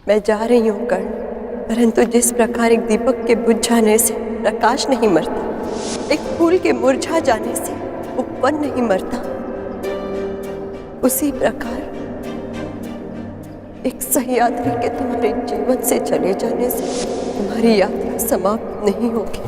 मैं जा रही हूँ कर्ण, परंतु जिस प्रकार एक दीपक के बुझ जाने से प्रकाश नहीं मरता, एक फूल के मुरझा जाने से उपवन नहीं मरता, उसी प्रकार एक सह्याद्री के तुम्हारे जीवन से चले जाने से तुम्हारी यात्रा समाप्त नहीं होगी।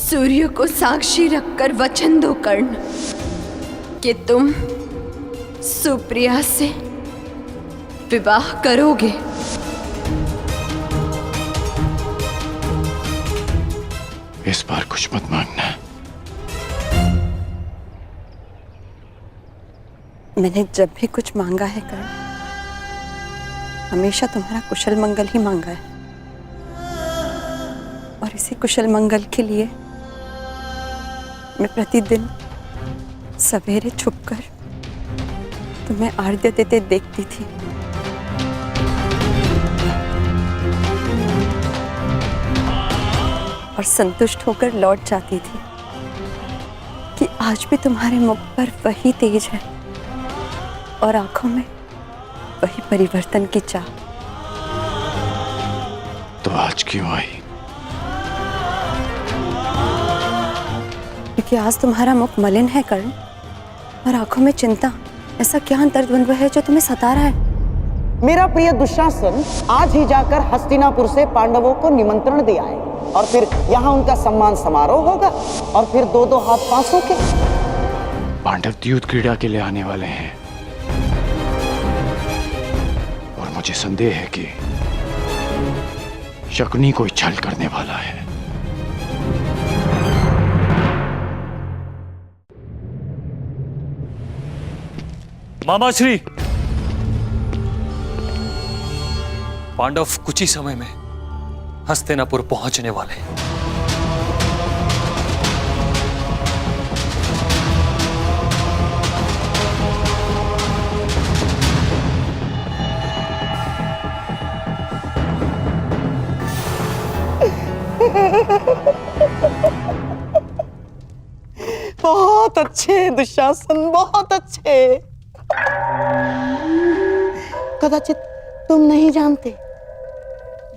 सूर्य को साक्षी रखकर वचन दो कर्ण कि तुम सुप्रिया से विवाह करोगे। इस बार कुछ मत मांगना। मैंने जब भी कुछ मांगा है कर्ण, हमेशा तुम्हारा कुशल मंगल ही मांगा है, और इसी कुशल मंगल के लिए मैं प्रतिदिन सवेरे छुपकर तुम्हें आर्घ्य देते देखती थी। और संतुष्ट होकर लौट जाती थी कि आज भी तुम्हारे मुख पर वही तेज है और आंखों में वही परिवर्तन की चाह। तो आज क्यों आई? क्योंकि आज तुम्हारा मुख मलिन है कर्ण, और आंखों में चिंता। ऐसा क्या अंतर्द्वंद्व है जो तुम्हें सता रहा है? मेरा प्रिय दुशासन आज ही जाकर हस्तिनापुर से पांडवों को निमंत्रण दे आए, और फिर यहाँ उनका सम्मान समारोह होगा, और फिर दो दो हाथ पांचों के। पांडव युद्ध क्रीड़ा के लिए आने वाले हैं, और मुझे संदेह है कि शकुनी कोई छल करने वाला है। मामाश्री, पांडव कुछ ही समय में हस्तिनापुर पहुंचने वाले हैं। बहुत अच्छे दुशासन, बहुत अच्छे। कदाचित तुम नहीं जानते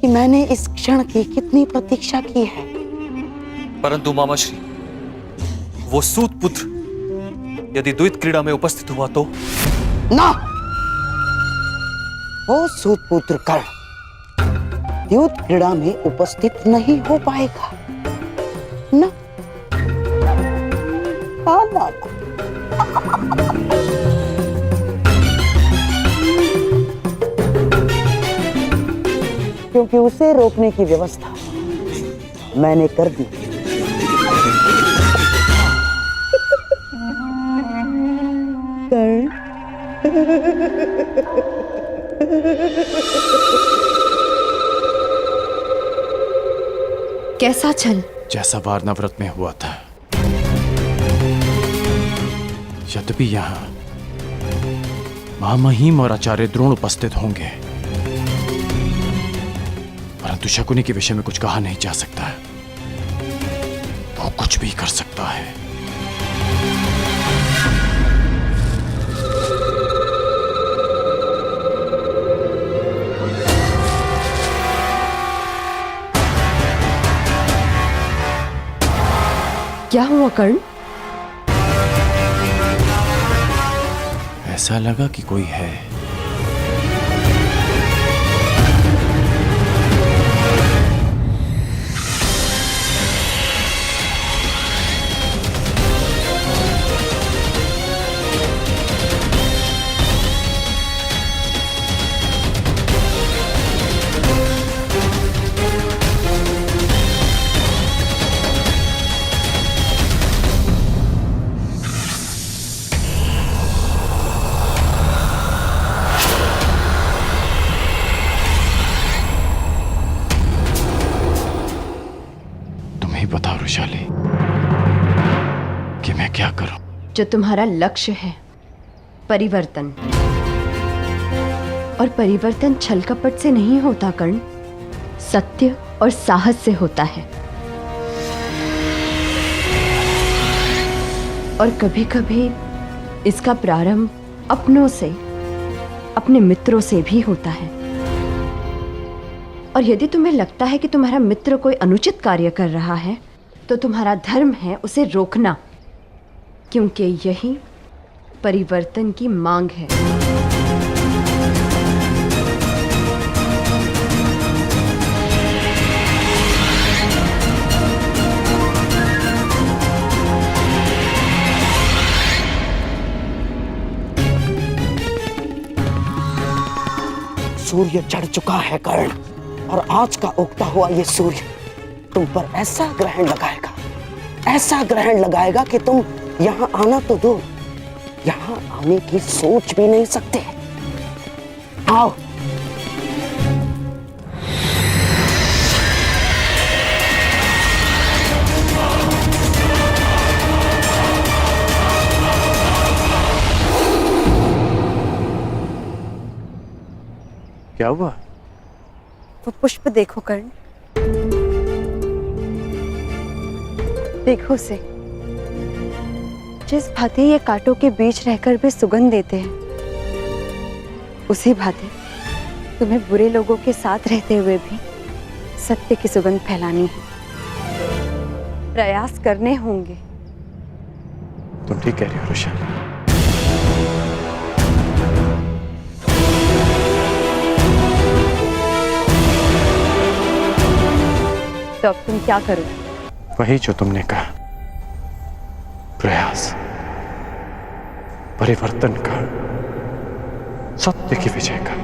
कि मैंने इस क्षण की कितनी प्रतीक्षा की है। परंतु मामाश्री, वो सूत पुत्र यदि द्वैत क्रीड़ा में उपस्थित हुआ तो? ना, वो सूत पुत्र कर्ण द्यूत क्रीड़ा में उपस्थित नहीं हो पाएगा। ना, ना। क्योंकि उसे रोकने की व्यवस्था मैंने कर दी। कैसा छल? जैसा वारनाव्रत में हुआ था। यद्यपि यहाँ महामहिम और आचार्य द्रोण उपस्थित होंगे, परंतु शकुनी के विषय में कुछ कहा नहीं जा सकता। वो कुछ भी कर सकता है। क्या हुआ कर्ण? ऐसा लगा कि कोई है। नहीं पता वृषाली कि मैं क्या करूं। जो तुम्हारा लक्ष्य है परिवर्तन, और परिवर्तन छल कपट से नहीं होता कर्ण, सत्य और साहस से होता है। और कभी कभी इसका प्रारंभ अपनों से, अपने मित्रों से भी होता है। और यदि तुम्हें लगता है कि तुम्हारा मित्र कोई अनुचित कार्य कर रहा है, तो तुम्हारा धर्म है उसे रोकना, क्योंकि यही परिवर्तन की मांग है। सूर्य चढ़ चुका है कर्ण, और आज का उगता हुआ ये सूर्य तुम पर ऐसा ग्रहण लगाएगा, ऐसा ग्रहण लगाएगा कि तुम यहाँ आना तो दो, यहाँ आने की सोच भी नहीं सकते। आओ। क्या हुआ? वो पुष्प देखो कर्ण, देखो उसे। जिस भांति ये कांटों के बीच रहकर भी सुगंध देते हैं, उसी भांति तुम्हें बुरे लोगों के साथ रहते हुए भी सत्य की सुगंध फैलानी है। प्रयास करने होंगे। तुम ठीक कह रही हो वृषाली। तो अब तुम क्या करो? वही जो तुमने कहा, प्रयास, परिवर्तन का, सत्य की विजय का।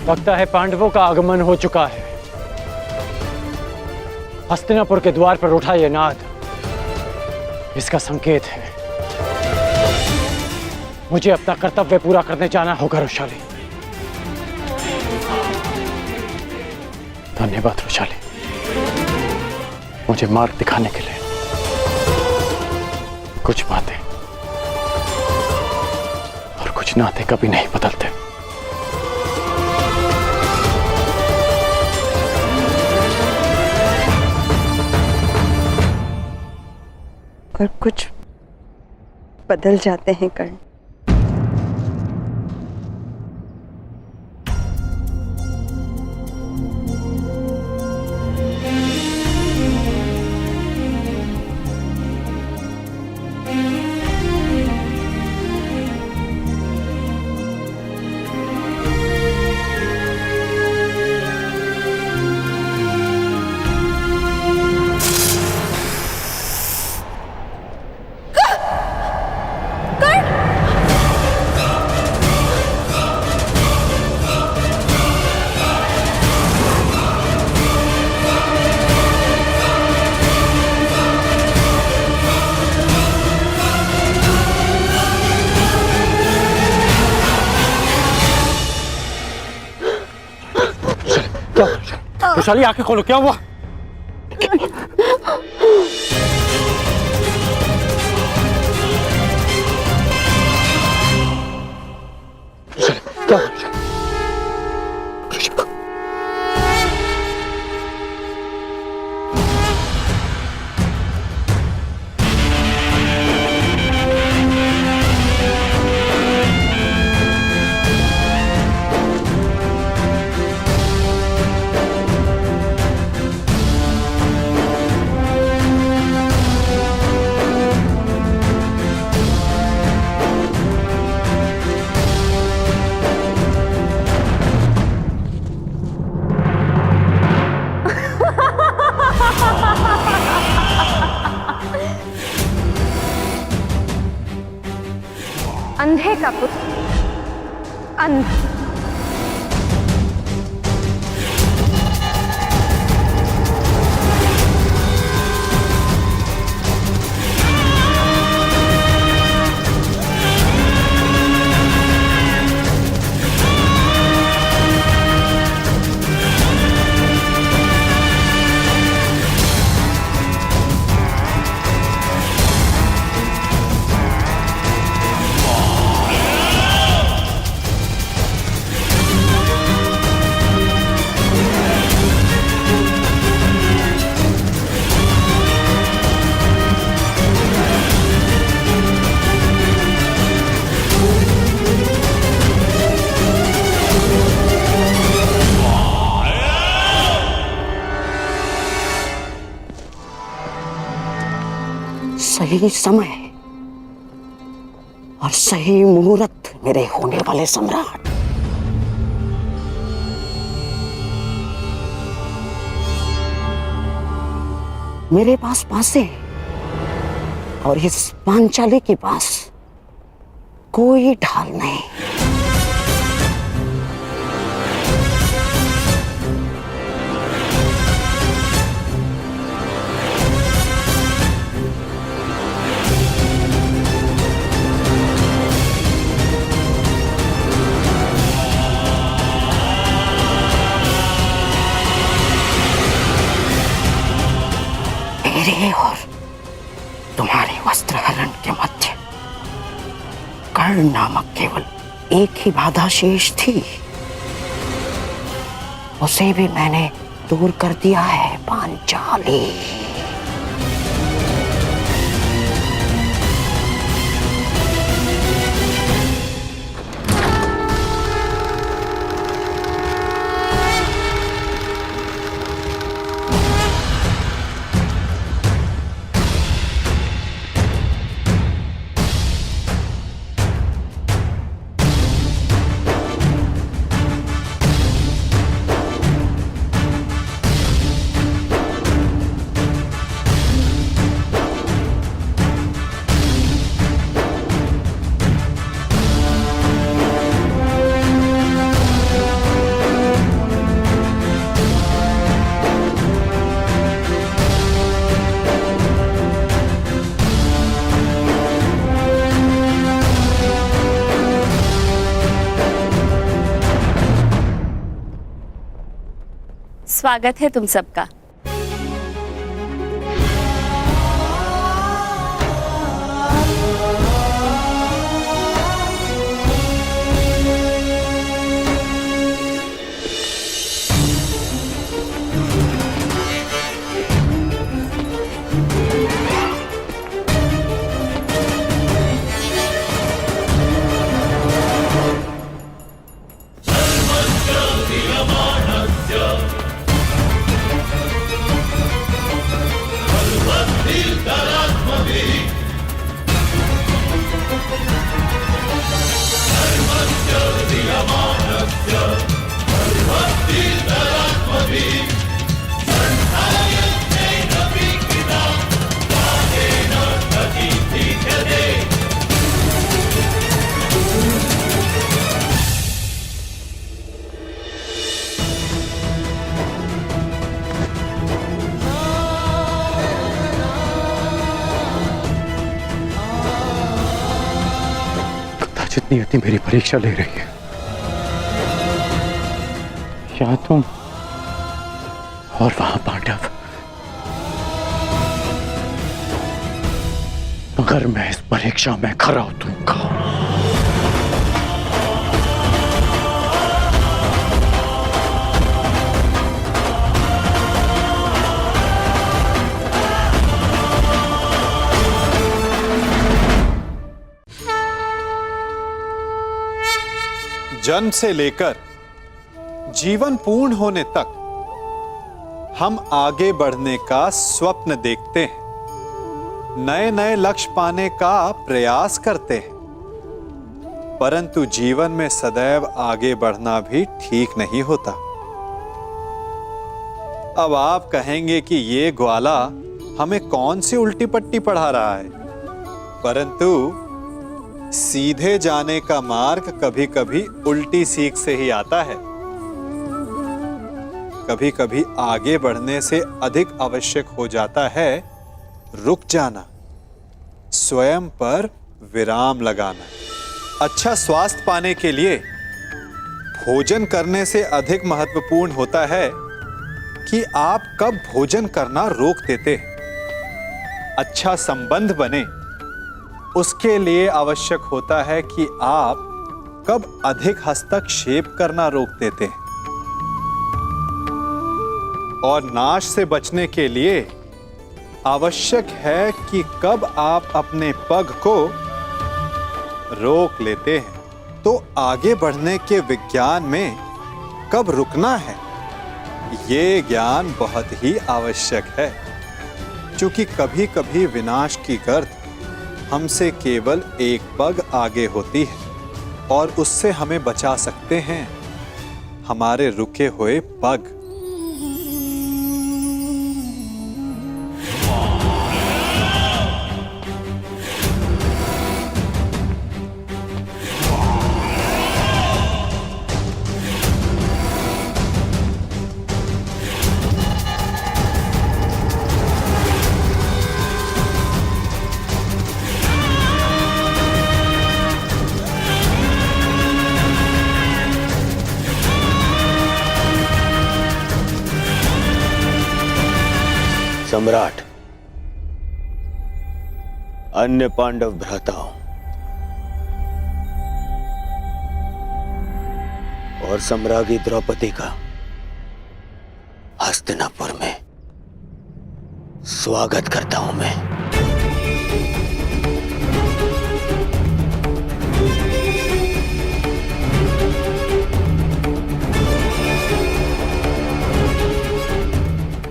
लगता है पांडवों का आगमन हो चुका है। हस्तिनापुर के द्वार पर उठा यह नाद इसका संकेत है। मुझे अपना कर्तव्य पूरा करने जाना होगा वृषाली। धन्यवाद वृषाली, मुझे मार्ग दिखाने के लिए। कुछ बातें और कुछ नाते कभी नहीं बदलते। और कुछ बदल जाते हैं कर्ण। वृषाली आंखें खोलो, क्या हुआ? क्या हुआ? अंधे का पुत्र अंधा। सही समय और सही मुहूर्त मेरे होने वाले सम्राट। मेरे पास पासे और इस पांचाली के पास कोई ढाल नहीं। मेरे और तुम्हारे वस्त्रहरण के मध्य कर्ण नामक केवल एक ही बाधा शेष थी, उसे भी मैंने दूर कर दिया है पांचाली। स्वागत है तुम सबका। जितनी अति मेरी परीक्षा ले रही है, यहाँ तुम और वहां पांडव, मगर मैं इस परीक्षा में खरा उतरूंगा। जन्म से लेकर जीवन पूर्ण होने तक हम आगे बढ़ने का स्वप्न देखते हैं, नए नए लक्ष्य पाने का प्रयास करते हैं, परंतु जीवन में सदैव आगे बढ़ना भी ठीक नहीं होता। अब आप कहेंगे कि ये ग्वाला हमें कौन सी उल्टी पट्टी पढ़ा रहा है, परंतु सीधे जाने का मार्ग कभी कभी उल्टी सीख से ही आता है। कभी कभी आगे बढ़ने से अधिक आवश्यक हो जाता है रुक जाना, स्वयं पर विराम लगाना। अच्छा स्वास्थ्य पाने के लिए भोजन करने से अधिक महत्वपूर्ण होता है कि आप कब भोजन करना रोक देते हैं। अच्छा संबंध बने उसके लिए आवश्यक होता है कि आप कब अधिक हस्तक्षेप करना रोक देते हैं। और नाश से बचने के लिए आवश्यक है कि कब आप अपने पग को रोक लेते हैं। तो आगे बढ़ने के विज्ञान में कब रुकना है, ये ज्ञान बहुत ही आवश्यक है। क्योंकि कभी कभी विनाश की गर्द हमसे केवल एक पग आगे होती है और उससे हमें बचा सकते हैं हमारे रुके हुए पग। सम्राट, अन्य पांडव भ्राताओं और सम्राज्ञी द्रौपदी का हस्तिनापुर में स्वागत करता हूं मैं।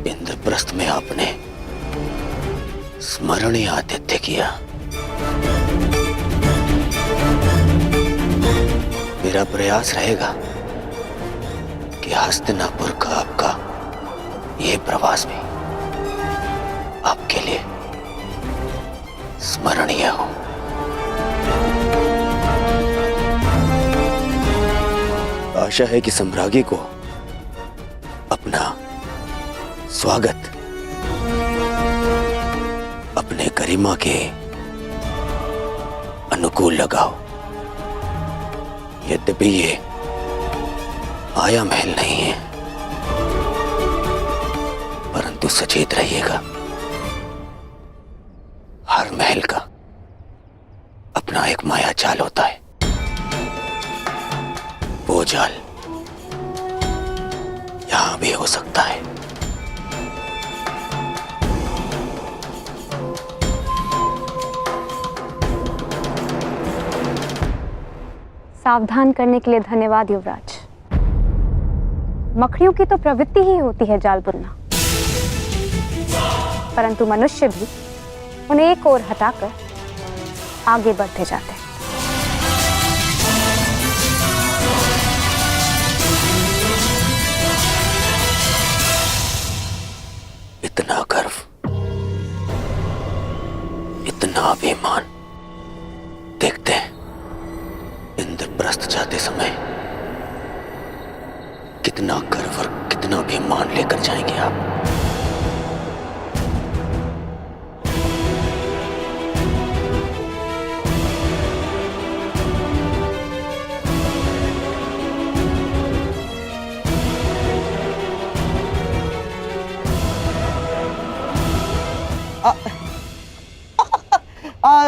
इंद्रप्रस्थ में आपने स्मरणीय आतिथ्य किया। मेरा प्रयास रहेगा कि हस्तिनापुर का आपका यह प्रवास भी आपके लिए स्मरणीय हो। आशा है कि सम्राज्ञी को अपना स्वागत अपने गरिमा के अनुकूल लगाओ। यद्यपि ये आया महल नहीं है, परंतु सचेत रहिएगा, हर महल का अपना एक माया जाल होता है। वो जाल यहां भी हो सकता है। सावधान करने के लिए धन्यवाद युवराज। मकड़ियों की तो प्रवृत्ति ही होती है जाल बुनना, परंतु मनुष्य भी उन्हें एक ओर हटाकर आगे बढ़ते जाते हैं। इतना गर्व, इतना अभिमान, देखते हैं इंद्रप्रस्थ जाते समय कितना गर्व और कितना अभिमान लेकर जाएंगे आप।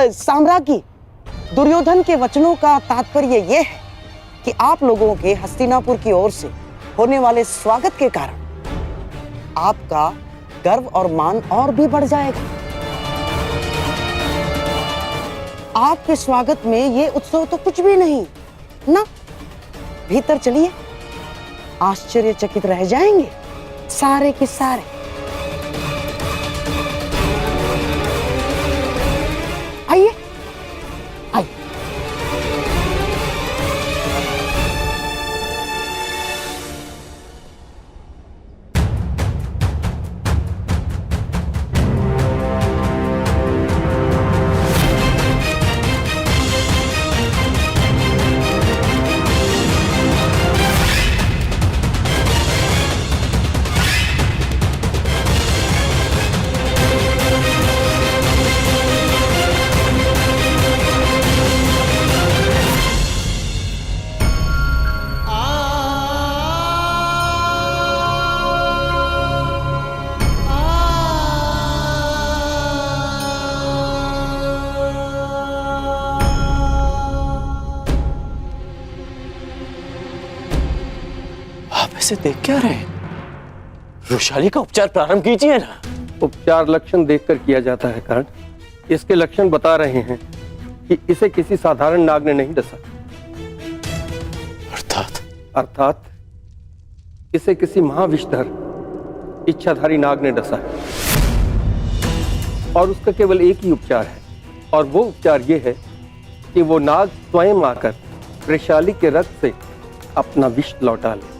साम्राज्ञी, दुर्योधन के वचनों का तात्पर्य यह है कि आप लोगों के हस्तिनापुर की ओर से होने वाले स्वागत के कारण आपका गर्व और मान और भी बढ़ जाएगा। आपके स्वागत में ये उत्सव तो कुछ भी नहीं ना। भीतर चलिए, आश्चर्यचकित रह जाएंगे सारे के सारे। आइए आइए। ऐसे देख क्या रहे हैं? वृषाली का उपचार प्रारंभ कीजिए ना। उपचार लक्षण देखकर किया जाता है कर्ण। इसके लक्षण बता रहे हैं कि इसे किसी साधारण नाग ने नहीं डसा। अर्थात इसे किसी महाविषधर इच्छाधारी नाग ने डसा है। और उसका केवल एक ही उपचार है, और वो उपचार ये है कि वो नाग स्वयं आकर वृषाली के रक्त से अपना विष लौटा ले।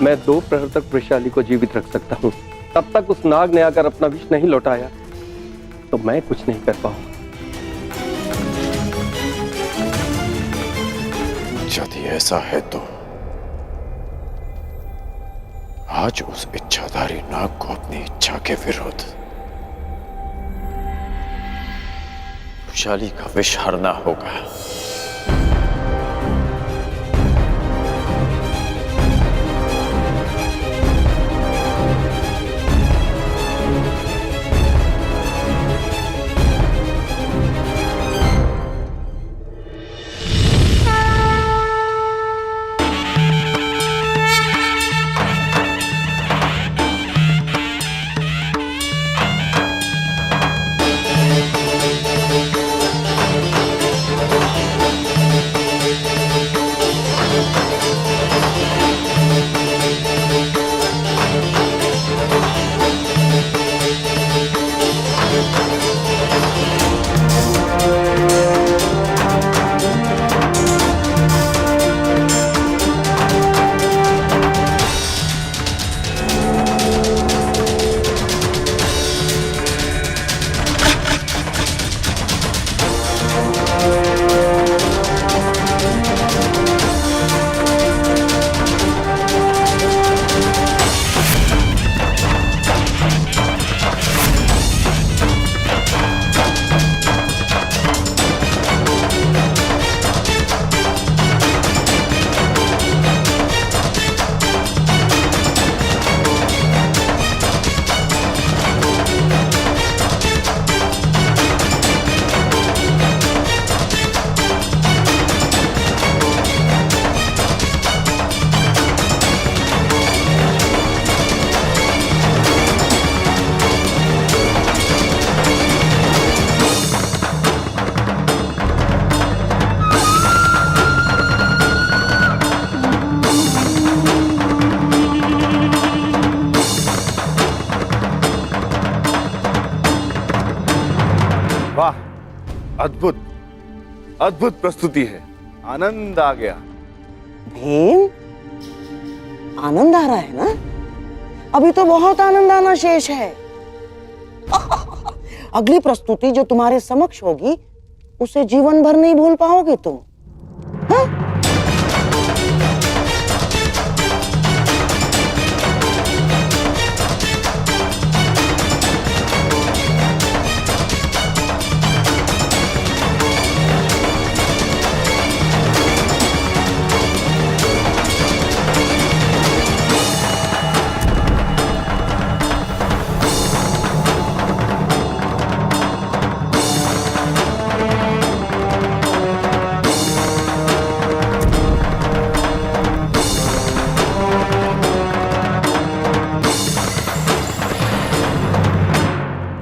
मैं 2 प्रहर तक वृषाली को जीवित रख सकता हूँ। तब तक उस नाग ने अगर अपना विष नहीं लौटाया तो मैं कुछ नहीं कर पाऊंगा। यदि ऐसा है तो आज उस इच्छाधारी नाग को अपनी इच्छा के विरुद्ध वृषाली का विष हरना होगा। अद्भुत अद्भुत प्रस्तुति है, आनंद आ गया। भीम, आनंद आ रहा है ना? अभी तो बहुत आनंद आना शेष है। अगली प्रस्तुति जो तुम्हारे समक्ष होगी उसे जीवन भर नहीं भूल पाओगे तुम। हाँ?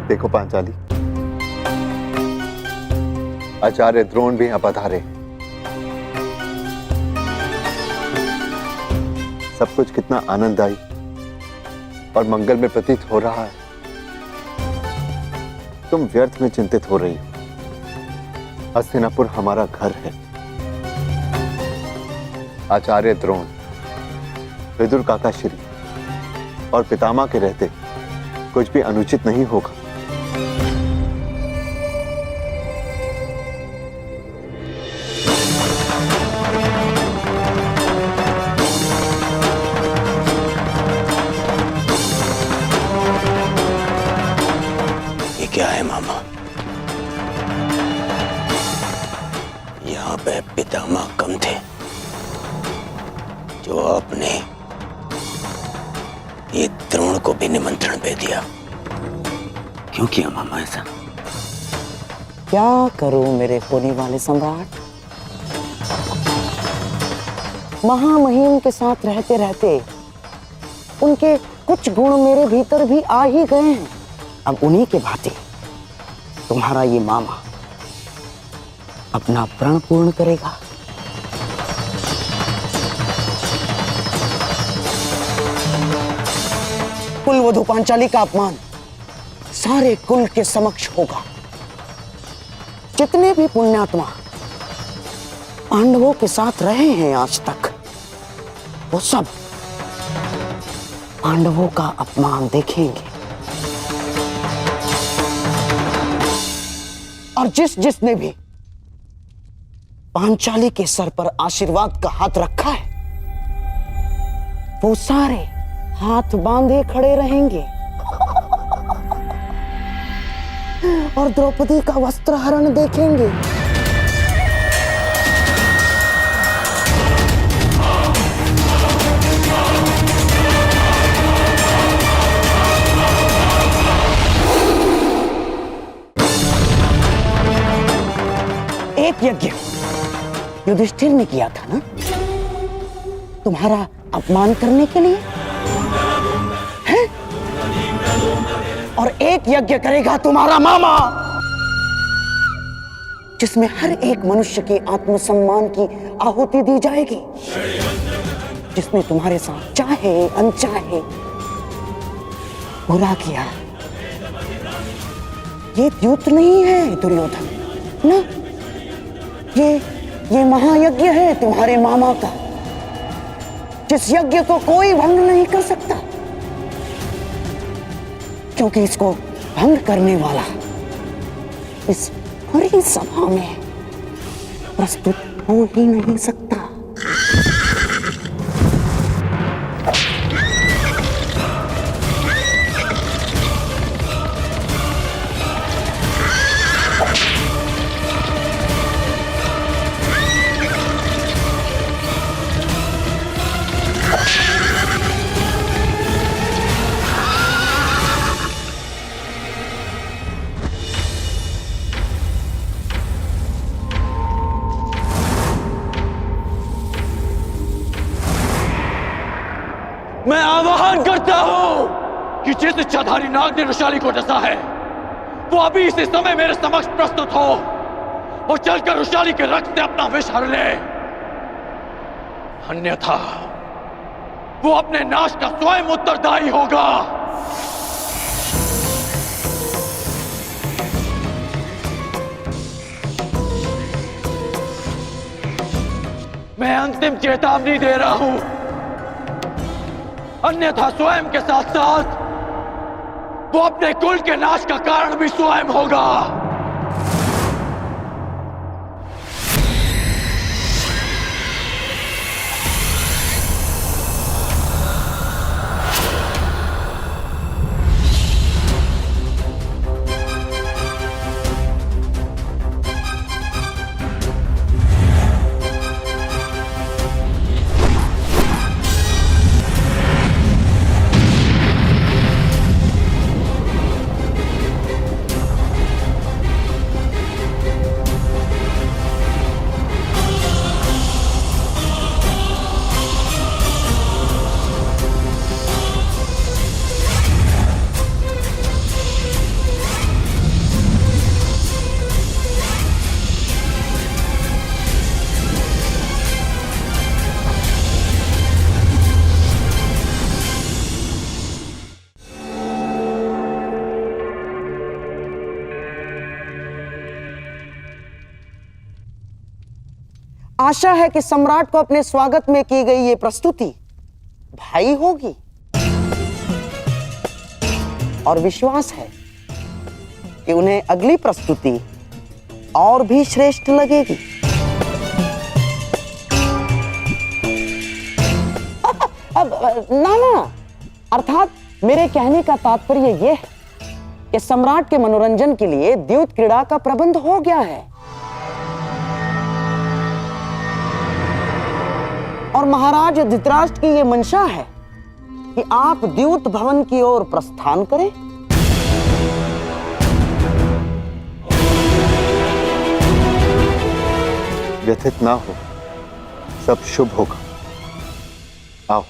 देखो पांचाली, आचार्य द्रोण भी यहाँ पधारे। सब कुछ कितना आनंददायी और मंगल में प्रतीत हो रहा है। तुम व्यर्थ में चिंतित हो रही हो। हस्तिनापुर हमारा घर है। आचार्य द्रोण, विदुर काका श्री और पितामह के रहते कुछ भी अनुचित नहीं होगा। ये क्या है मामा? यहाँ पे पितामह कम थे जो आपने ये द्रोण को भी निमंत्रण दे दिया। क्यों किया मामा ऐसा? क्या करूं मेरे होने वाले सम्राट? महामहिम के साथ रहते रहते उनके कुछ गुण मेरे भीतर भी आ ही गए हैं। अब उन्हीं के भांति तुम्हारा ये मामा अपना प्रण पूर्ण करेगा। कुल वधु पांचाली का अपमान सारे कुल के समक्ष होगा। जितने भी पुण्यात्मा पांडवों के साथ रहे हैं आज तक, वो सब पांडवों का अपमान देखेंगे। और जिसने भी पांचाली के सर पर आशीर्वाद का हाथ रखा है, वो सारे हाथ बांधे खड़े रहेंगे और द्रौपदी का वस्त्र हरण देखेंगे। एक यज्ञ युधिष्ठिर ने किया था ना, तुम्हारा अपमान करने के लिए है? और एक यज्ञ करेगा तुम्हारा मामा, जिसमें हर एक मनुष्य के आत्मसम्मान की आहुति दी जाएगी, जिसने तुम्हारे साथ चाहे अनचाहे बुरा किया। ये द्यूत नहीं है दुर्योधन ना, ये महायज्ञ है तुम्हारे मामा का, जिस यज्ञ को कोई भंग नहीं कर सकता, क्योंकि इसको भंग करने वाला इस पूरी सभा में प्रस्तुत हो ही नहीं सकता। मैं आह्वान करता हूं कि जिस इच्छाधारी नाग ने रुशाली को डसा है, वो अभी इसी समय मेरे समक्ष प्रस्तुत हो और चलकर रुशाली के रक्त से अपना विष हर ले, अन्यथा वो अपने नाश का स्वयं उत्तरदायी होगा। मैं अंतिम चेतावनी दे रहा हूं, अन्यथा स्वयं के साथ साथ वो अपने कुल के नाश का कारण भी स्वयं होगा। आशा है कि सम्राट को अपने स्वागत में की गई ये प्रस्तुति भाई होगी और विश्वास है कि उन्हें अगली प्रस्तुति और भी श्रेष्ठ लगेगी। अब ना, अर्थात मेरे कहने का तात्पर्य यह है कि सम्राट के मनोरंजन के लिए द्यूत क्रीड़ा का प्रबंध हो गया है और महाराज धृतराष्ट्र की यह मंशा है कि आप द्यूत भवन की ओर प्रस्थान करें। व्यथित ना हो, सब शुभ होगा। आओ।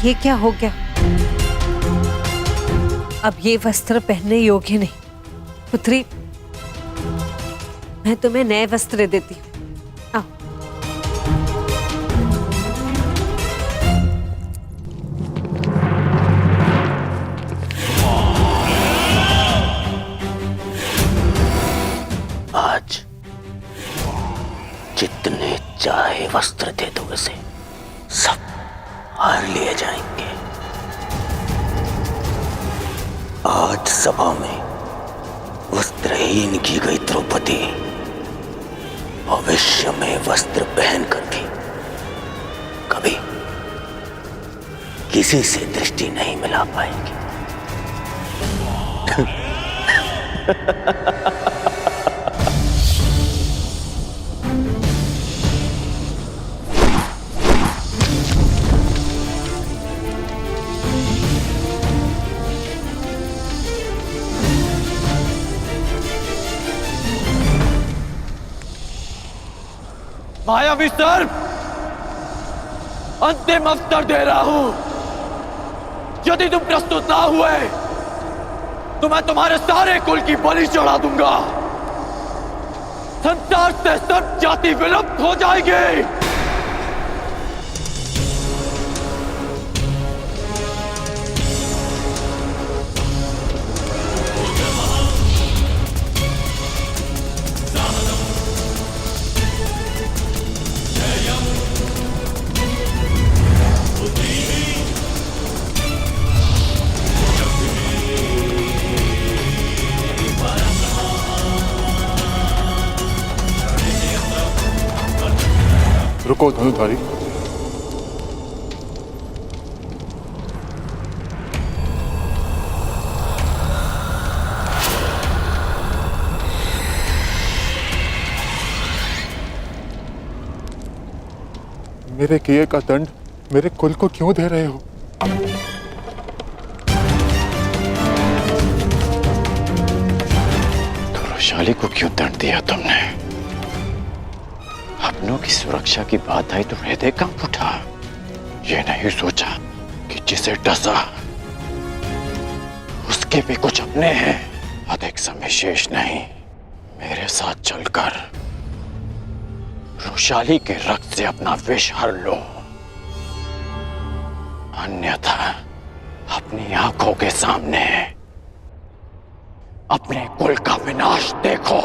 ये क्या हो गया? अब ये वस्त्र पहनने योग्य नहीं। पुत्री, मैं तुम्हें नए वस्त्र देती हूँ। आओ। आज जितने चाहे वस्त्र दे दो इसे, सब हार लिए जाएंगे। आज सभा में वस्त्रहीन की गई द्रौपदी भविष्य में वस्त्र पहनकर भी कभी किसी से दृष्टि नहीं मिला पाएगी। मायावी सर्प, अंतिम अवसर दे रहा हूं। यदि तुम प्रस्तुत ना हुए तो मैं तुम्हारे सारे कुल की बलि चढ़ा दूंगा। संसार से सब जाति विलुप्त हो जाएगी। रुको धनुधारी, मेरे किए का दंड मेरे कुल को क्यों दे रहे हो? तो वैशाली को क्यों दंड दिया तुमने? अपनों की सुरक्षा की बात आई तो हृदय कांप उठा। ये नहीं सोचा कि जिसे डसा उसके भी कुछ अपने हैं। अधिक समय शेष नहीं, मेरे साथ चलकर वैशाली के रक्त से अपना विष हर लो, अन्यथा अपनी आंखों के सामने अपने कुल का विनाश देखो।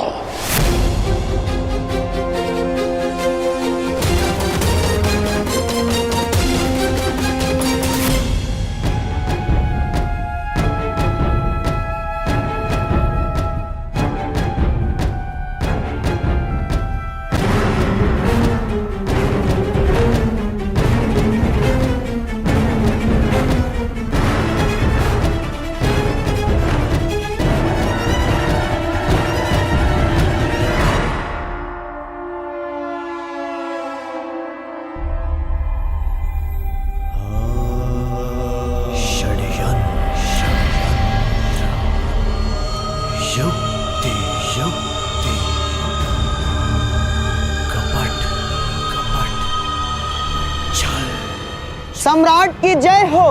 सम्राट की जय हो।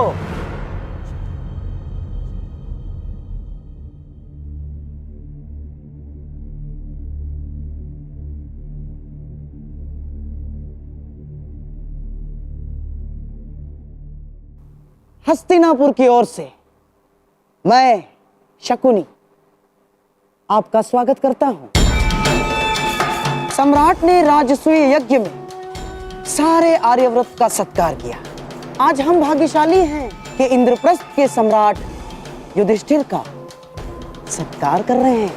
हस्तिनापुर की ओर से मैं शकुनी आपका स्वागत करता हूं। सम्राट ने राजसूय यज्ञ में सारे आर्यव्रत का सत्कार किया। आज हम भाग्यशाली हैं कि इंद्रप्रस्थ के सम्राट युधिष्ठिर का सत्कार कर रहे हैं।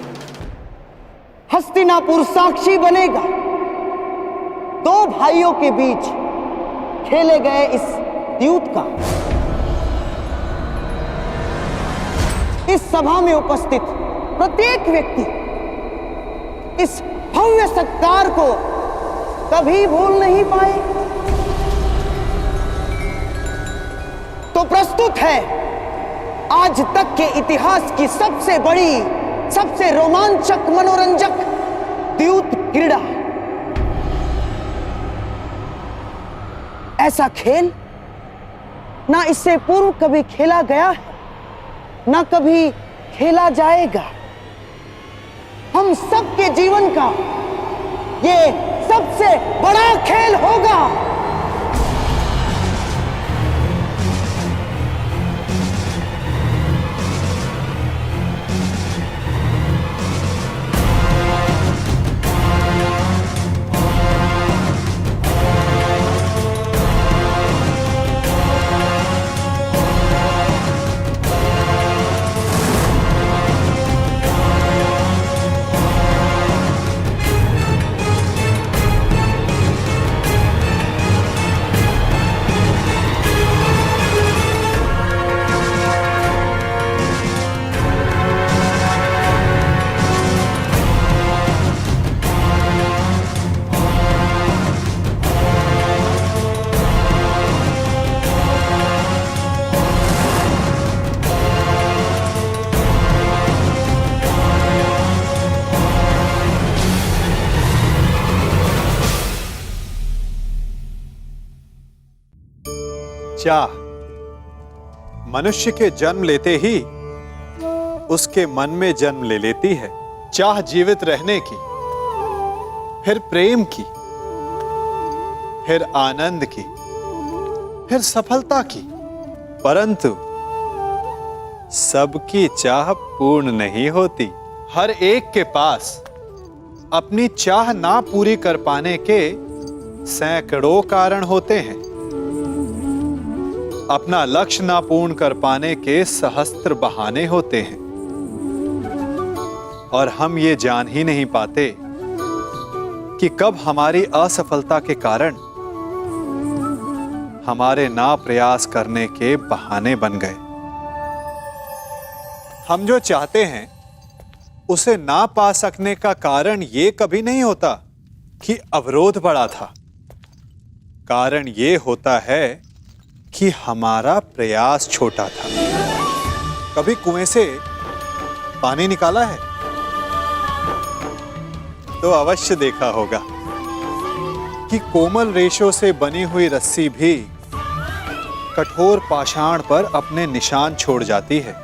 हस्तिनापुर साक्षी बनेगा दो भाइयों के बीच खेले गए इस द्यूत का। इस सभा में उपस्थित प्रत्येक व्यक्ति इस भव्य सत्कार को कभी भूल नहीं पाए। तो प्रस्तुत है आज तक के इतिहास की सबसे बड़ी, सबसे रोमांचक, मनोरंजक द्यूत क्रीड़ा। ऐसा खेल ना इससे पूर्व कभी खेला गया है, ना कभी खेला जाएगा। हम सबके जीवन का ये सबसे बड़ा खेल होगा। चाह मनुष्य के जन्म लेते ही उसके मन में जन्म ले लेती है। चाह जीवित रहने की, फिर प्रेम की, फिर आनंद की, फिर सफलता की। परंतु सबकी चाह पूर्ण नहीं होती। हर एक के पास अपनी चाह ना पूरी कर पाने के सैकड़ों कारण होते हैं। अपना लक्ष्य ना पूर्ण कर पाने के सहस्त्र बहाने होते हैं, और हम ये जान ही नहीं पाते कि कब हमारी असफलता के कारण हमारे ना प्रयास करने के बहाने बन गए। हम जो चाहते हैं उसे ना पा सकने का कारण ये कभी नहीं होता कि अवरोध बड़ा था। कारण ये होता है कि हमारा प्रयास छोटा था। कभी कुएं से पानी निकाला है तो अवश्य देखा होगा कि कोमल रेशों से बनी हुई रस्सी भी कठोर पाषाण पर अपने निशान छोड़ जाती है,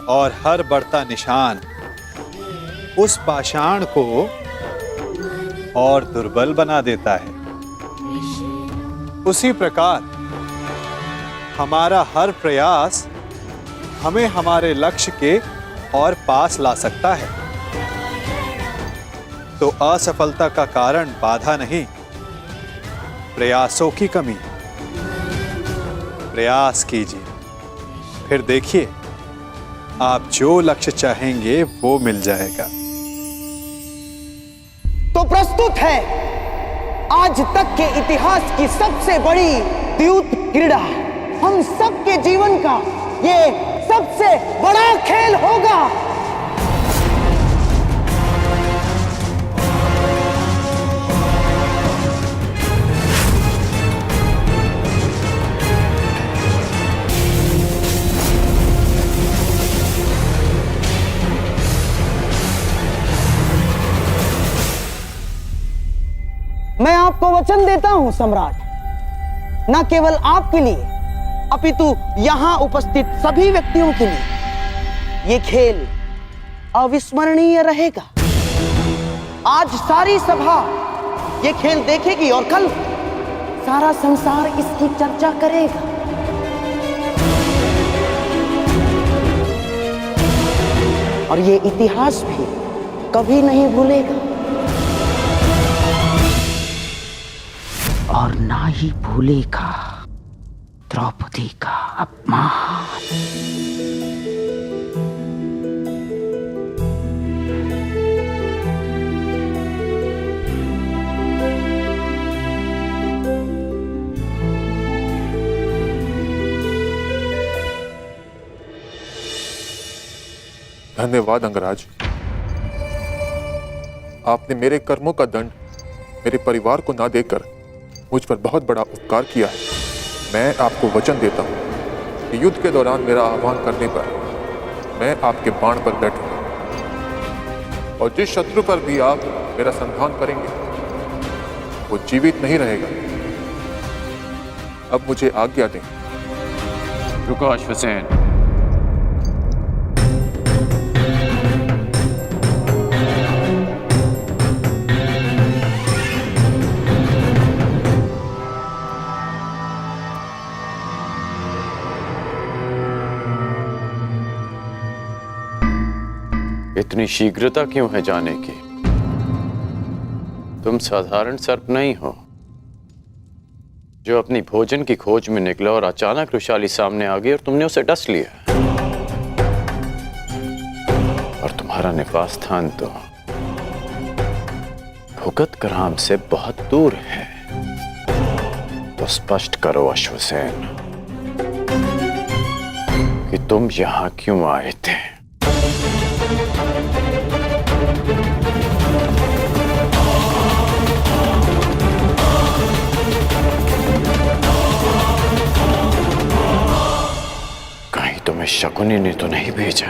और हर बढ़ता निशान उस पाषाण को और दुर्बल बना देता है। उसी प्रकार हमारा हर प्रयास हमें हमारे लक्ष्य के और पास ला सकता है। तो असफलता का कारण बाधा नहीं, प्रयासों की कमी। प्रयास कीजिए, फिर देखिए आप जो लक्ष्य चाहेंगे वो मिल जाएगा। तो प्रस्तुत है आज तक के इतिहास की सबसे बड़ी द्यूत क्रीड़ा। हम सबके जीवन का ये सबसे बड़ा खेल होगा। मैं आपको वचन देता हूं सम्राट, न केवल आपके लिए अपितु यहां उपस्थित सभी व्यक्तियों के लिए ये खेल अविस्मरणीय रहेगा। आज सारी सभा ये खेल देखेगी और कल सारा संसार इसकी चर्चा करेगा। और ये इतिहास भी कभी नहीं भूलेगा, और ना ही भूलेगा द्रौपदी का अपमान। धन्यवाद अंगराज, आपने मेरे कर्मों का दंड मेरे परिवार को ना देकर मुझ पर बहुत बड़ा उपकार किया है। मैं आपको वचन देता हूँ कि युद्ध के दौरान मेरा आह्वान करने पर मैं आपके बाण पर बैठूंगा, और जिस शत्रु पर भी आप मेरा संधान करेंगे वो जीवित नहीं रहेगा। अब मुझे आज्ञा दें। रुको अश्वसेन। इतनी शीघ्रता क्यों है जाने की? तुम साधारण सर्प नहीं हो जो अपनी भोजन की खोज में निकला और अचानक रुशाली सामने आ गई और तुमने उसे डस लिया। और तुम्हारा निवास स्थान तो भुगत कराम से बहुत दूर है। तो स्पष्ट करो अश्वसेन कि तुम यहां क्यों आए थे? कहीं तुम्हें शकुनी ने तो नहीं भेजा?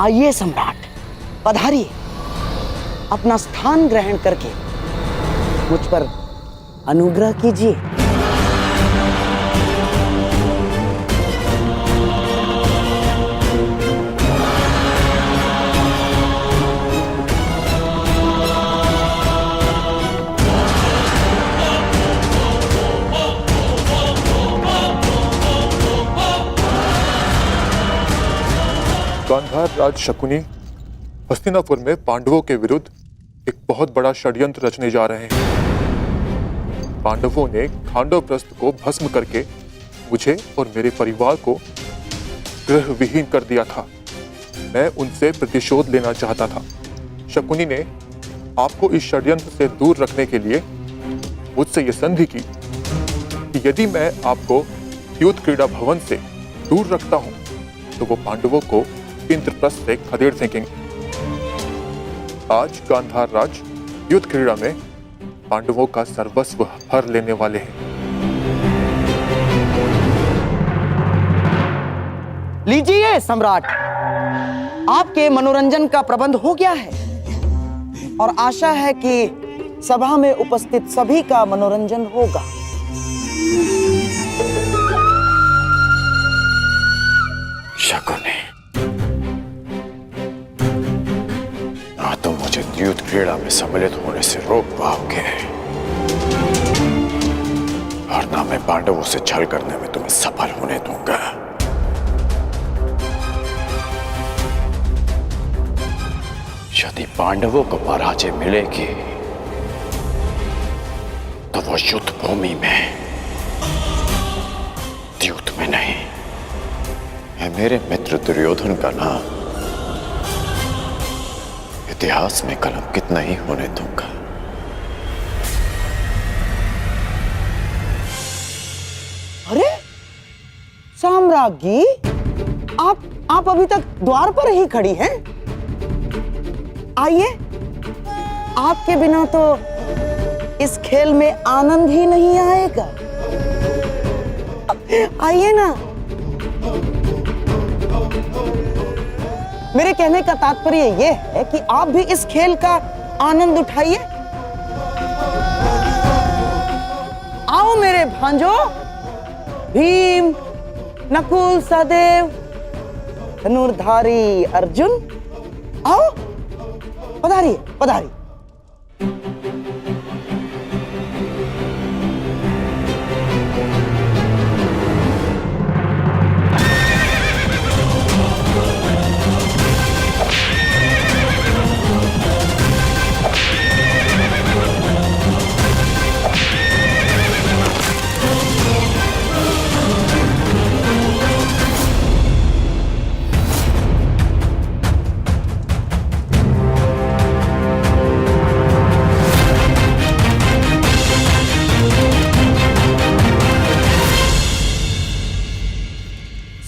आइए सम्राट, पधारिए। अपना स्थान ग्रहण करके मुझ पर अनुग्रह कीजिए। गांधार राज शकुनी हस्तिनापुर में पांडवों के विरुद्ध एक बहुत बड़ा षड्यंत्र रचने जा रहे हैं। पांडवों ने खांडवप्रस्थ को भस्म करके मुझे और मेरे परिवार को गृह विहीन कर दिया था। मैं उनसे प्रतिशोध लेना चाहता था। शकुनी ने आपको इस षड्यंत्र से दूर रखने के लिए मुझसे यह संधि की कि यदि मैं आपको युद्ध क्रीड़ा भवन से दूर रखता हूं तो वो पांडवों को इंद्रप्रस्थ से खदेड़ फेंकेंगे। आज गांधार राज युद्ध क्रीड़ा में पांडवों का सर्वस्व हर लेने वाले हैं। लीजिए सम्राट, आपके मनोरंजन का प्रबंध हो गया है और आशा है कि सभा में उपस्थित सभी का मनोरंजन होगा। शकुनी, ना तुम मुझे युद्ध क्रीड़ा में सम्मिलित होने से रोक पाओगे और ना मैं पांडवों से छल करने में तुम्हें सफल होने दूंगा। यदि पांडवों को पराजय मिलेगी तो वो युद्ध भूमि में, युद्ध में नहीं। मैं मेरे मित्र दुर्योधन का नाम इतिहास में कलंकित नहीं होने दूंगा। अरे साम्राज्ञी, आप अभी तक द्वार पर ही खड़ी हैं? आइए, आपके बिना तो इस खेल में आनंद ही नहीं आएगा। आइए ना। मेरे कहने का तात्पर्य यह है कि आप भी इस खेल का आनंद उठाइए। आओ मेरे भांजो, भीम, नकुल, सहदेव, धनुर्धारी अर्जुन, आओ, पधारिए, पधारिए।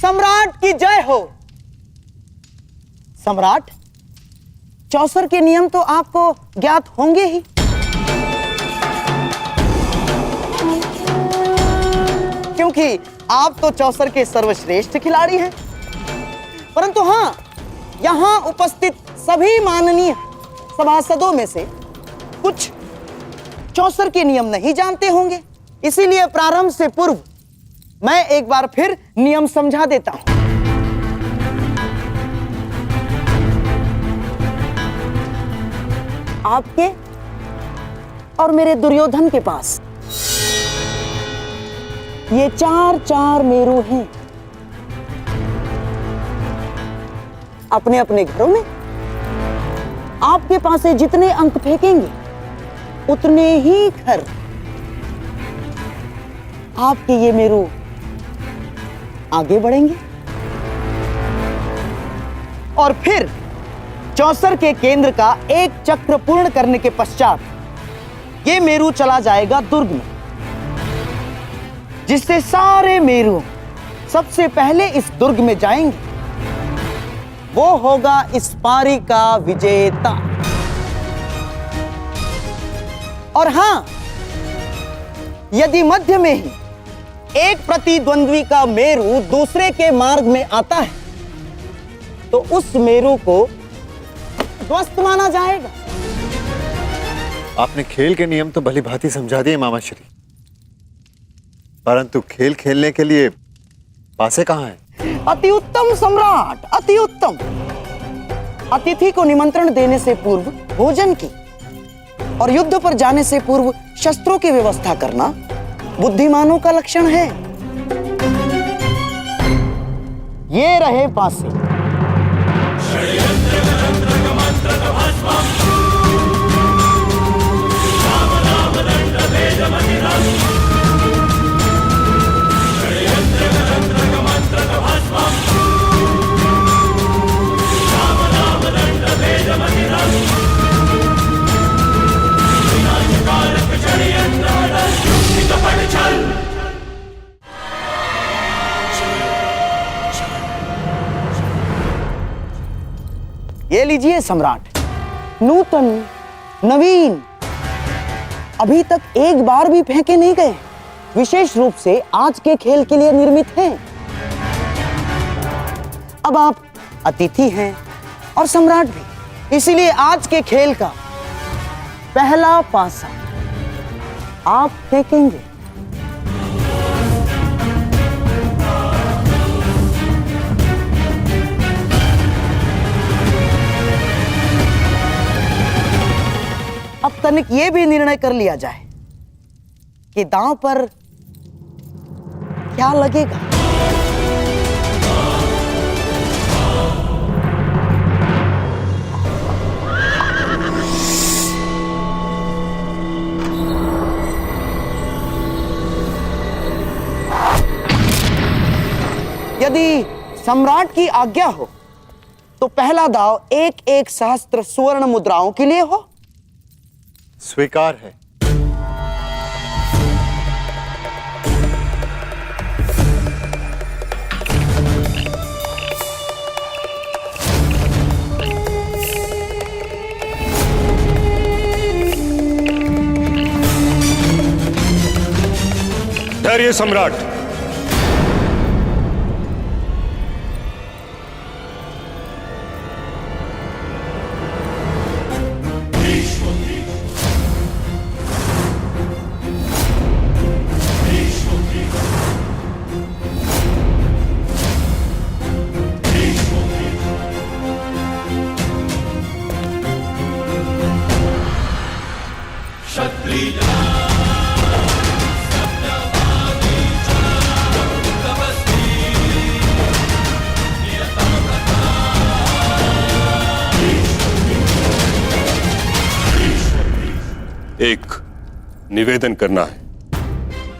सम्राट की जय हो। सम्राट, चौसर के नियम तो आपको ज्ञात होंगे ही। क्योंकि आप तो चौसर के सर्वश्रेष्ठ खिलाड़ी हैं। परंतु हां, यहां उपस्थित सभी माननीय सभासदों में से कुछ चौसर के नियम नहीं जानते होंगे। इसीलिए प्रारंभ से पूर्व मैं एक बार फिर नियम समझा देता हूं। आपके और मेरे दुर्योधन के पास ये 4 मेरू हैं। अपने अपने घरों में आपके पास से जितने अंक फेंकेंगे उतने ही घर आपके ये मेरू आगे बढ़ेंगे और फिर चौसर के केंद्र का एक चक्र पूर्ण करने के पश्चात ये मेरू चला जाएगा दुर्ग में, जिससे सारे मेरू सबसे पहले इस दुर्ग में जाएंगे। वो होगा इस पारी का विजेता। और हां, यदि मध्य में ही एक प्रतिद्वंद्वी का मेरू दूसरे के मार्ग में आता है तो उस मेरू को ध्वस्त माना जाएगा। आपने खेल के नियम तो भली भांति समझा दिए मामाश्री, परंतु खेल खेलने के लिए पासे कहां हैं? अति उत्तम सम्राट, अति उत्तम। अतिथि को निमंत्रण देने से पूर्व भोजन की और युद्ध पर जाने से पूर्व शस्त्रों की व्यवस्था करना बुद्धिमानों का लक्षण है। ये रहे पासे। ये लीजिए सम्राट, नूतन नवीन अभी तक एक बार भी फेंके नहीं गए, विशेष रूप से आज के खेल के लिए निर्मित हैं। अब आप अतिथि हैं और सम्राट भी, इसीलिए आज के खेल का पहला पासा आप फेंकेंगे। अब तनिक ये भी निर्णय कर लिया जाए कि दांव पर क्या लगेगा। यदि सम्राट की आज्ञा हो तो पहला दांव 1-1 सहस्त्र स्वर्ण मुद्राओं के लिए हो। स्वीकार है। धैर्य सम्राट। एक निवेदन करना है।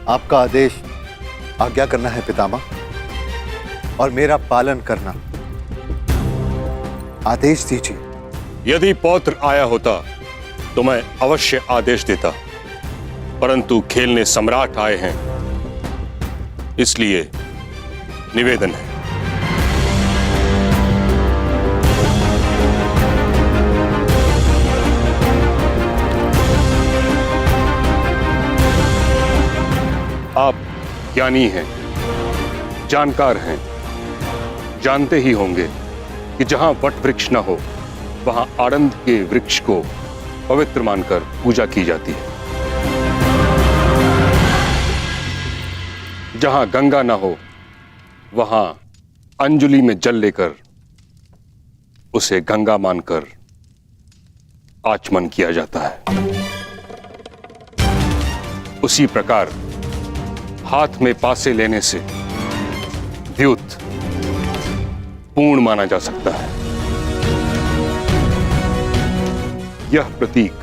आपका आदेश आज्ञा करना है पितामह, और मेरा पालन करना। आदेश दीजिए। यदि पौत्र आया होता तो मैं अवश्य आदेश देता, परंतु खेलने सम्राट आए हैं, इसलिए निवेदन है। आप ज्ञानी हैं, जानकार हैं, जानते ही होंगे कि जहां वट वृक्ष न हो वहां आनंद के वृक्ष को पवित्र मानकर पूजा की जाती है। जहां गंगा ना हो वहां अंजलि में जल लेकर उसे गंगा मानकर आचमन किया जाता है। उसी प्रकार हाथ में पासे लेने से द्यूत पूर्ण माना जा सकता है। यह प्रतीक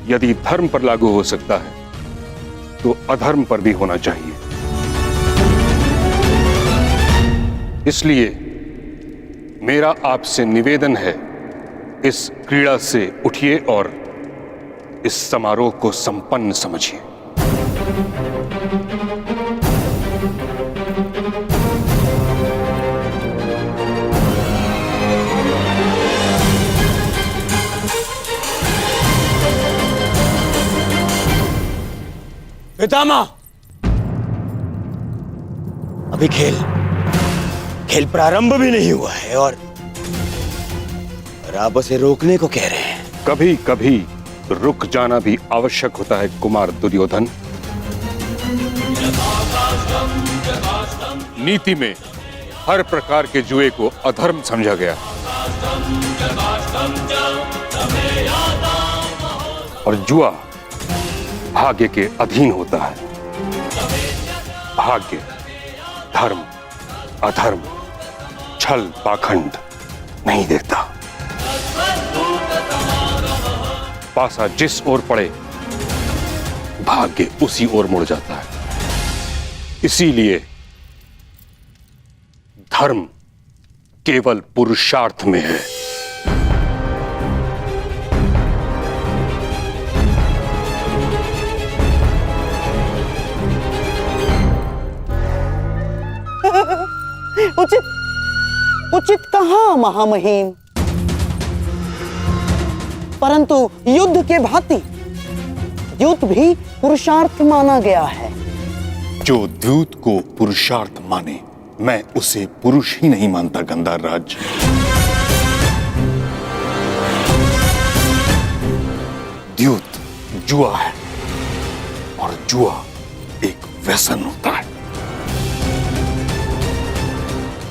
यदि धर्म पर लागू हो सकता है तो अधर्म पर भी होना चाहिए। इसलिए मेरा आपसे निवेदन है, इस क्रीड़ा से उठिए और इस समारोह को संपन्न समझिए। पितामह, अभी खेल प्रारंभ भी नहीं हुआ है और आप उसे रोकने को कह रहे हैं। कभी कभी रुक जाना भी आवश्यक होता है कुमार दुर्योधन। नीति में हर प्रकार के जुए को अधर्म समझा गया और जुआ भाग्य के अधीन होता है। भाग्य, धर्म, अधर्म, छल, पाखंड नहीं देखता। पासा जिस ओर पड़े भाग्य उसी ओर मुड़ जाता है। इसीलिए धर्म केवल पुरुषार्थ में है। उचित कहां महामहिम, परंतु युद्ध के भांति द्यूत भी पुरुषार्थ माना गया है। जो द्यूत को पुरुषार्थ माने मैं उसे पुरुष ही नहीं मानता गंधार राज। द्यूत जुआ है और जुआ एक व्यसन होता है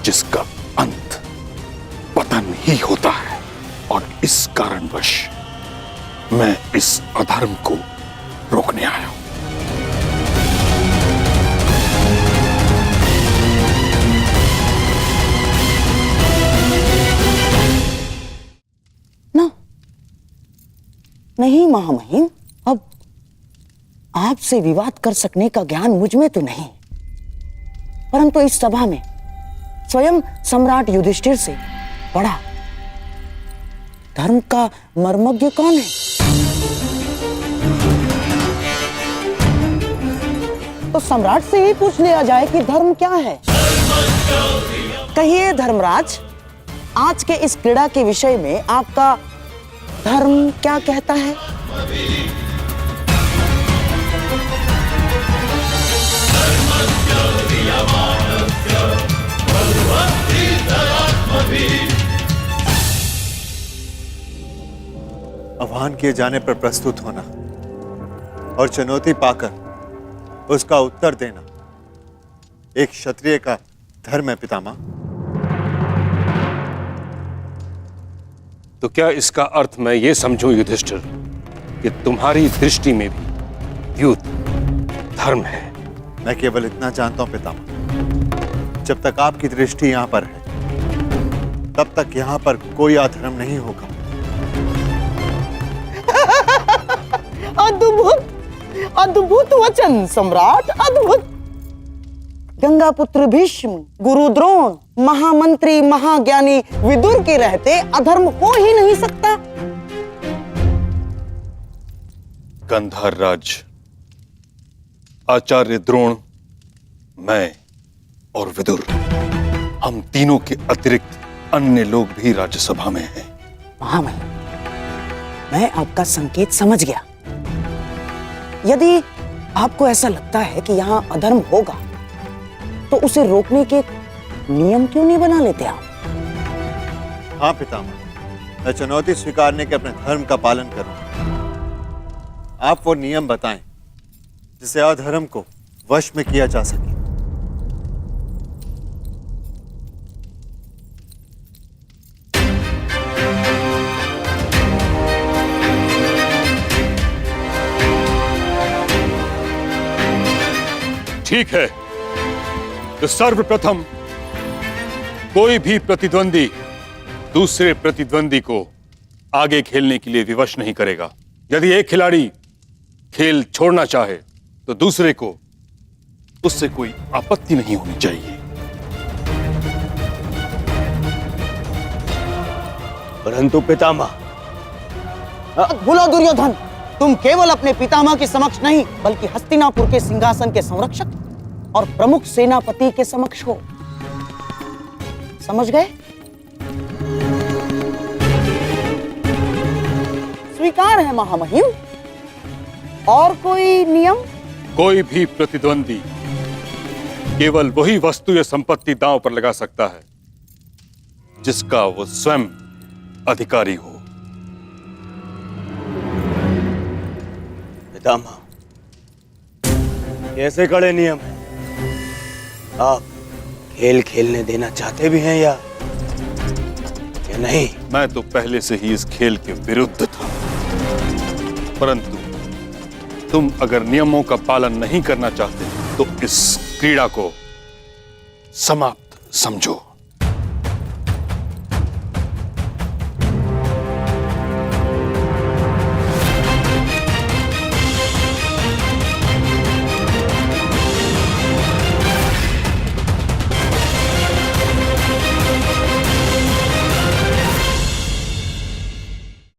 जिसका अंत पतन ही होता है। और इस कारणवश मैं इस अधर्म को रोकने आया हूं। नहीं महामहिम, अब आपसे विवाद कर सकने का ज्ञान मुझ में तो नहीं, परंतु इस सभा में स्वयं सम्राट युधिष्ठिर से बड़ा धर्म का मर्मज्ञ कौन है? तो सम्राट से ही पूछ लिया जाए कि धर्म क्या है। कहिए धर्मराज, आज के इस क्रीड़ा के विषय में आपका धर्म क्या कहता है? आह्वान किए जाने पर प्रस्तुत होना और चुनौती पाकर उसका उत्तर देना एक क्षत्रिय का धर्म है पितामह। तो क्या इसका अर्थ मैं ये समझूं युधिष्ठिर कि तुम्हारी दृष्टि में भी द्यूत धर्म है? मैं केवल इतना जानता हूं पितामह, जब तक आपकी दृष्टि यहां पर है तब तक यहां पर कोई अधर्म नहीं होगा। अद्भुत अद्भुत वचन सम्राट, अद्भुत। गंगा पुत्र भीष्म, गुरु द्रोण, महामंत्री महाज्ञानी विदुर के रहते अधर्म हो ही नहीं सकता। गंधार राज, आचार्य द्रोण, मैं और विदुर, हम तीनों के अतिरिक्त अन्य लोग भी राज्यसभा में हैं। महामहिम, मैं आपका संकेत समझ गया। यदि आपको ऐसा लगता है कि यहाँ अधर्म होगा तो उसे रोकने के नियम क्यों नहीं बना लेते आप? हाँ पितामह, मैं चुनौती स्वीकारने के अपने धर्म का पालन करूंगा। आप वो नियम बताएं जिससे अधर्म को वश में किया जा सके ठीक है, तो सर्वप्रथम कोई भी प्रतिद्वंदी दूसरे प्रतिद्वंदी को आगे खेलने के लिए विवश नहीं करेगा। यदि एक खिलाड़ी खेल छोड़ना चाहे तो दूसरे को उससे कोई आपत्ति नहीं होनी चाहिए। परंतु पितामह, बोलो दुर्योधन, तुम केवल अपने पितामह के समक्ष नहीं बल्कि हस्तिनापुर के सिंहासन के संरक्षक और प्रमुख सेनापति के समक्ष हो। समझ गए? स्वीकार है महामहिम। और कोई नियम? कोई भी प्रतिद्वंदी केवल वही वस्तु या संपत्ति दांव पर लगा सकता है जिसका वो स्वयं अधिकारी हो। पितामह, कैसे कड़े नियम है? आप खेल खेलने देना चाहते भी हैं या नहीं? मैं तो पहले से ही इस खेल के विरुद्ध था, परंतु तुम अगर नियमों का पालन नहीं करना चाहते तो इस क्रीड़ा को समाप्त समझो।